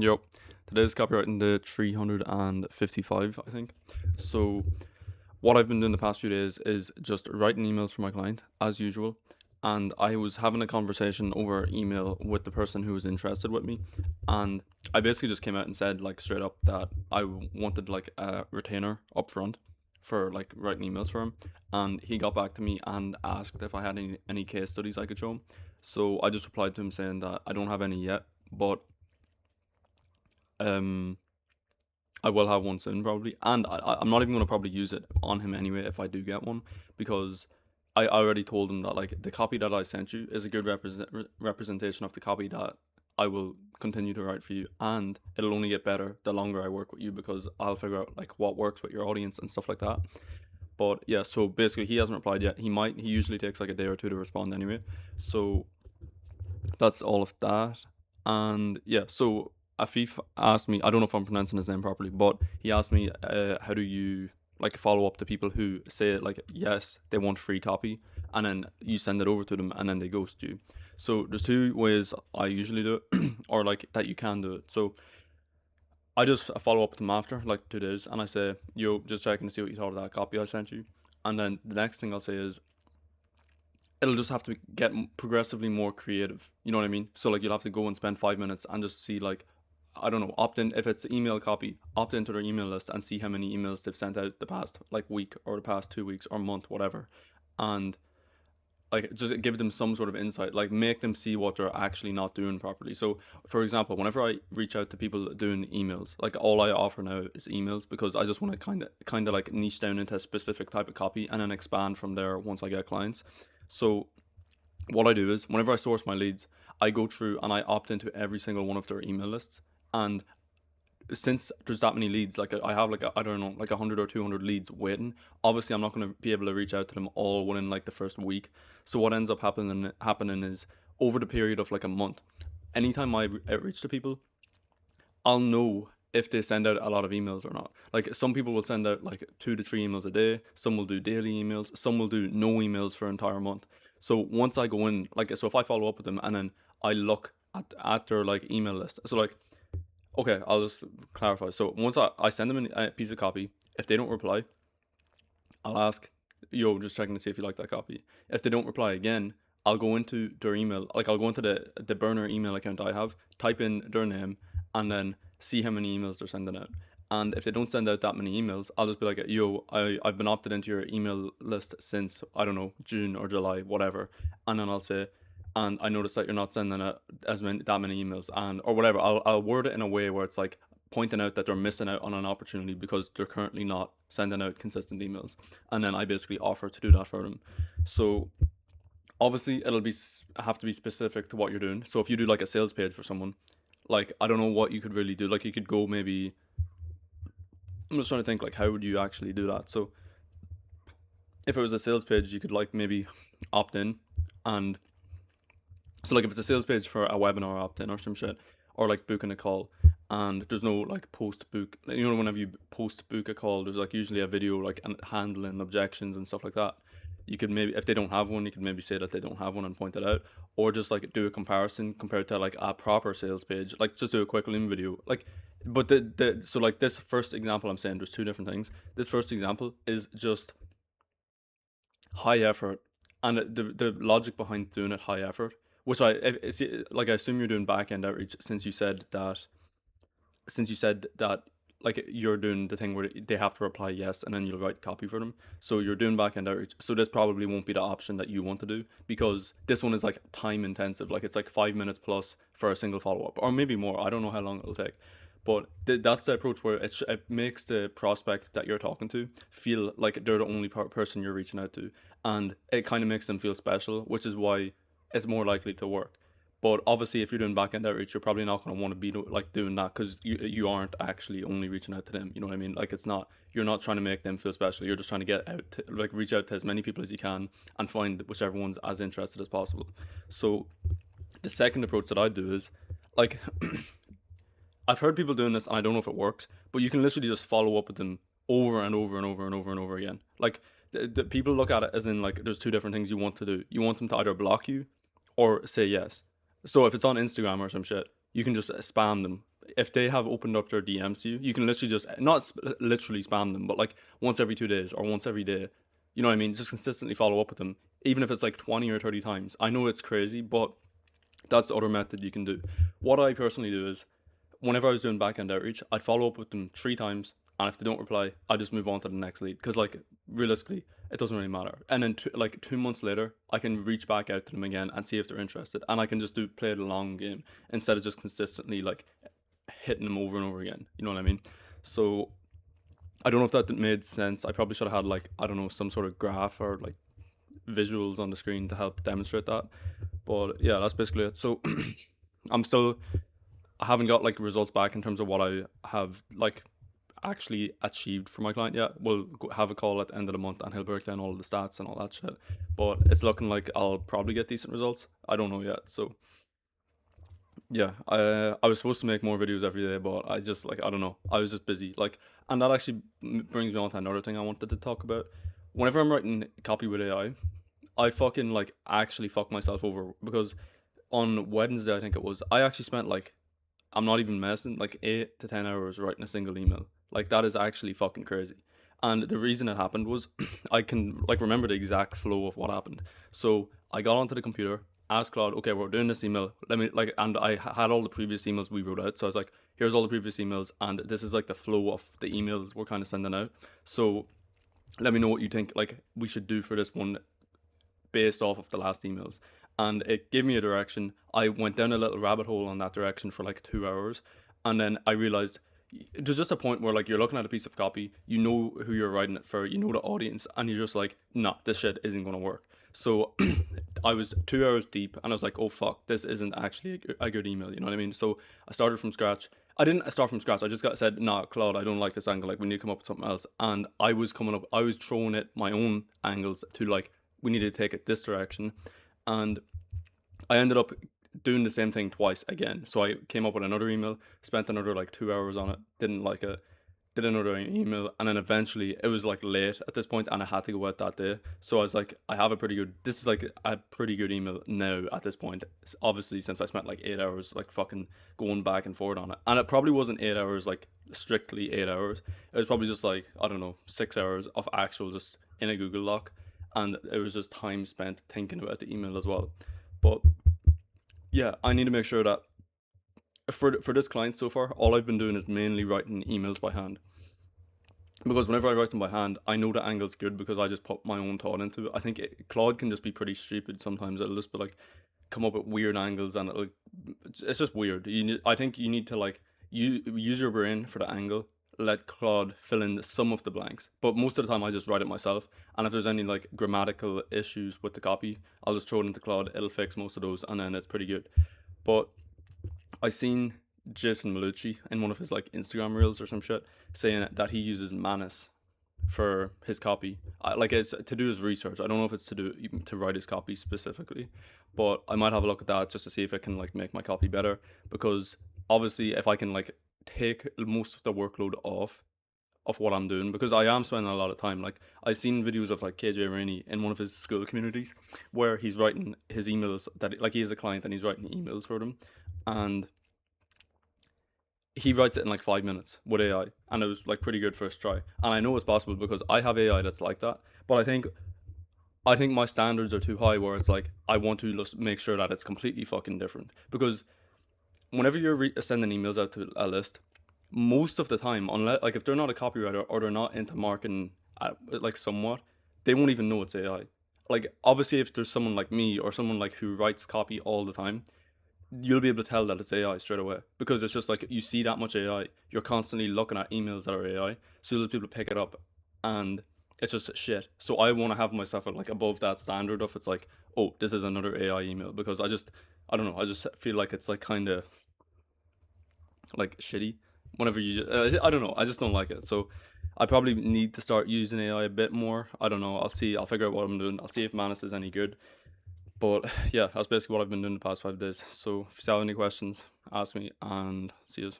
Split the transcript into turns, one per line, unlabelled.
Yep. Today's copywriting day 355, I think. So, what I've been doing the past few days is just writing emails for my client, as usual. And I was having a conversation over email with the person who was interested with me. And I basically just came out and said, like, straight up that I wanted, like, a retainer up front for, like, writing emails for him. And he got back to me and asked if I had any case studies I could show him. So, I just replied to him saying that I don't have any yet, but um I will have one soon probably, and I'm not even gonna probably use it on him anyway if I do get one, because I already told him that like the copy that I sent you is a good representation of the copy that I will continue to write for you, and it'll only get better the longer I work with you because I'll figure out like what works with your audience and stuff like that. But yeah, so basically he hasn't replied yet. He usually takes like a day or two to respond anyway. So that's all of that. And yeah, so Afif asked me, I don't know if I'm pronouncing his name properly, but he asked me, how do you like follow up to people who say like, yes, they want free copy, and then you send it over to them and then they ghost you. So there's two ways I usually do it, or like that you can do it. So I just follow up with them after like 2 days and I say, yo, just checking to see what you thought of that copy I sent you. And then the next thing I'll say is, it'll just have to get progressively more creative. You know what I mean? So like you'll have to go and spend 5 minutes and just see like, I don't know, opt in if it's email copy, opt into their email list and see how many emails they've sent out the past like week or the past 2 weeks or month, whatever. And like just give them some sort of insight, like make them see what they're actually not doing properly. So for example, whenever I reach out to people doing emails, like all I offer now is emails because I just want to kind of like niche down into a specific type of copy and then expand from there once I get clients. So what I do is whenever I source my leads, I go through and I opt into every single one of their email lists. And since there's that many leads, like I have like I don't know, like 100 or 200 leads waiting. Obviously, I'm not going to be able to reach out to them all within like the first week. So what ends up happening is over the period of like a month, anytime I outreach to people, I'll know if they send out a lot of emails or not. Like some people will send out like 2 to 3 emails a day. Some will do daily emails. Some will do no emails for an entire month. So once I go in, like so if I follow up with them and then I look at their like email list. So like, okay, I'll just clarify. So once I send them a piece of copy, if they don't reply, I'll ask, yo, just checking to see if you like that copy. If they don't reply again, I'll go into their email, like I'll go into the burner email account I have, type in their name, and then see how many emails they're sending out. And if they don't send out that many emails, I'll just be like, yo, I've been opted into your email list since, I don't know, June or July, whatever. And then I'll say, and I noticed that you're not sending out that many emails, and or whatever. I'll word it in a way where it's like pointing out that they're missing out on an opportunity because they're currently not sending out consistent emails, and then I basically offer to do that for them. So obviously it'll be have to be specific to what you're doing. So if you do like a sales page for someone, like I don't know what you could really do. Like you could go maybe. I'm just trying to think like how would you actually do that. So if it was a sales page, you could like maybe opt in and so like if it's a sales page for a webinar opt-in or some shit, or like booking a call, and there's no like post book. You know, whenever you post book a call, there's like usually a video like handling objections and stuff like that. You could maybe, if they don't have one, you could maybe say that they don't have one and point it out, or just like do a comparison compared to like a proper sales page. Like just do a quick link video. Like, but so like this first example I'm saying there's two different things. This first example is just high effort, and the logic behind doing it high effort, which see, like I assume you're doing back end outreach since you said that like you're doing the thing where they have to reply yes and then you'll write copy for them. So you're doing back end outreach. So this probably won't be the option that you want to do because this one is like time intensive. Like it's like 5 minutes plus for a single follow up, or maybe more. I don't know how long it'll take. But that's the approach where it makes the prospect that you're talking to feel like they're the only person you're reaching out to, and it kind of makes them feel special, which is why it's more likely to work. But obviously, if you're doing back end outreach, you're probably not going to want to be like doing that because you aren't actually only reaching out to them. You know what I mean? Like it's not, you're not trying to make them feel special. You're just trying to get out, like reach out to as many people as you can and find whichever one's as interested as possible. So the second approach that I do is like I've heard people doing this and I don't know if it works, but you can literally just follow up with them over and over and over and over and over again. Like the people look at it as in like there's two different things you want to do. You want them to either block you or say yes. So if it's on Instagram or some shit, you can just spam them if they have opened up their DMs to you, you can literally just not literally spam them, but like once every 2 days or once every day. You know what I mean? Just consistently follow up with them, even if it's like 20 or 30 times. I know it's crazy, but that's the other method you can do. What I personally do is, whenever I was doing back end outreach, I'd follow up with them 3 times, and if they don't reply, I just move on to the next lead. Because like realistically, it doesn't really matter. And then like 2 months later, I can reach back out to them again and see if they're interested, and I can just play the long game instead of just consistently like hitting them over and over again. You know what I mean? So I don't know if that made sense. I probably should have had like, I don't know, some sort of graph or like visuals on the screen to help demonstrate that. But yeah, that's basically it. So I'm still, I haven't got like results back in terms of what I have like actually achieved for my client yet. We'll have a call at the end of the month and he'll break down all the stats and all that shit. But it's looking like I'll probably get decent results. I don't know yet. So yeah, I was supposed to make more videos every day, but I just like, I don't know, I was just busy. Like, and that actually brings me on to another thing I wanted to talk about. Whenever I'm writing copy with AI, I fucking like actually fuck myself over, because on Wednesday I think it was, I actually spent like, I'm not even messing, like 8 to 10 hours writing a single email. Like that is actually fucking crazy. And the reason it happened was I can like remember the exact flow of what happened. So I got onto the computer, asked Claude, okay, we're doing this email. Let me like, and I had all the previous emails we wrote out. So I was like, here's all the previous emails, and this is like the flow of the emails we're kind of sending out. So let me know what you think like we should do for this one based off of the last emails. And it gave me a direction. I went down a little rabbit hole on that direction for like 2 hours, and then I realized there's just a point where like you're looking at a piece of copy, you know who you're writing it for, you know the audience, and you're just like, nah, this shit isn't gonna work. So I was 2 hours deep, and I was like, oh fuck, this isn't actually a good email. You know what I mean? So I started from scratch. I didn't start from scratch. I just got said, nah, Claude, I don't like this angle. Like we need to come up with something else. And I was coming up, I was throwing it my own angles to like, we need to take it this direction. And I ended up doing the same thing twice again. So I came up with another email, spent another like 2 hours on it, didn't like it, did another email, and then eventually it was like late at this point and I had to go out that day. So I was like, I have a pretty good, this is like a pretty good email now at this point. Obviously, since I spent like 8 hours like fucking going back and forward on it. And it probably wasn't 8 hours, like strictly 8 hours. It was probably just like, I don't know, 6 hours of actual just in a Google Doc. And it was just time spent thinking about the email as well. But yeah, I need to make sure that for this client so far, all I've been doing is mainly writing emails by hand. Because whenever I write them by hand, I know the angle's good because I just put my own thought into it. I think Claude can just be pretty stupid sometimes. It'll just be like come up with weird angles, and it's just weird. I think you need to like you use your brain for the angle. Let Claude fill in some of the blanks, but most of the time I just write it myself. And if there's any like grammatical issues with the copy, I'll just throw it into Claude. It'll fix most of those, and then it's pretty good. But I seen Jason Malucci in one of his like Instagram reels or some shit saying that he uses Manus for his copy. Like it's to do his research. I don't know if it's to write his copy specifically, but I might have a look at that just to see if it can like make my copy better. Because obviously, if I can like take most of the workload off of what I'm doing, because I am spending a lot of time. Like I've seen videos of like KJ Rainey in one of his school communities where he's writing his emails that like he is a client and he's writing emails for them, and he writes it in like 5 minutes with AI, and it was like pretty good first try. And I know it's possible because I have AI that's like that, but I think my standards are too high where it's like I want to just make sure that it's completely fucking different. Because whenever you're sending emails out to a list, most of the time, unless like if they're not a copywriter or they're not into marketing like somewhat, they won't even know it's AI. Like obviously, if there's someone like me or someone like who writes copy all the time, you'll be able to tell that it's AI straight away, because it's just like you see that much AI, you're constantly looking at emails that are AI, so you'll be able to pick it up, and it's just shit. So I want to have myself at like above that standard of it's like, oh, this is another AI email, because I don't know, I just feel like it's like kind of like shitty whenever I don't know, I just don't like it. So I probably need to start using AI a bit more. I don't know, I'll see, I'll figure out what I'm doing, I'll see if Manus is any good. But yeah, that's basically what I've been doing the past 5 days. So if you have any questions, ask me, and see you.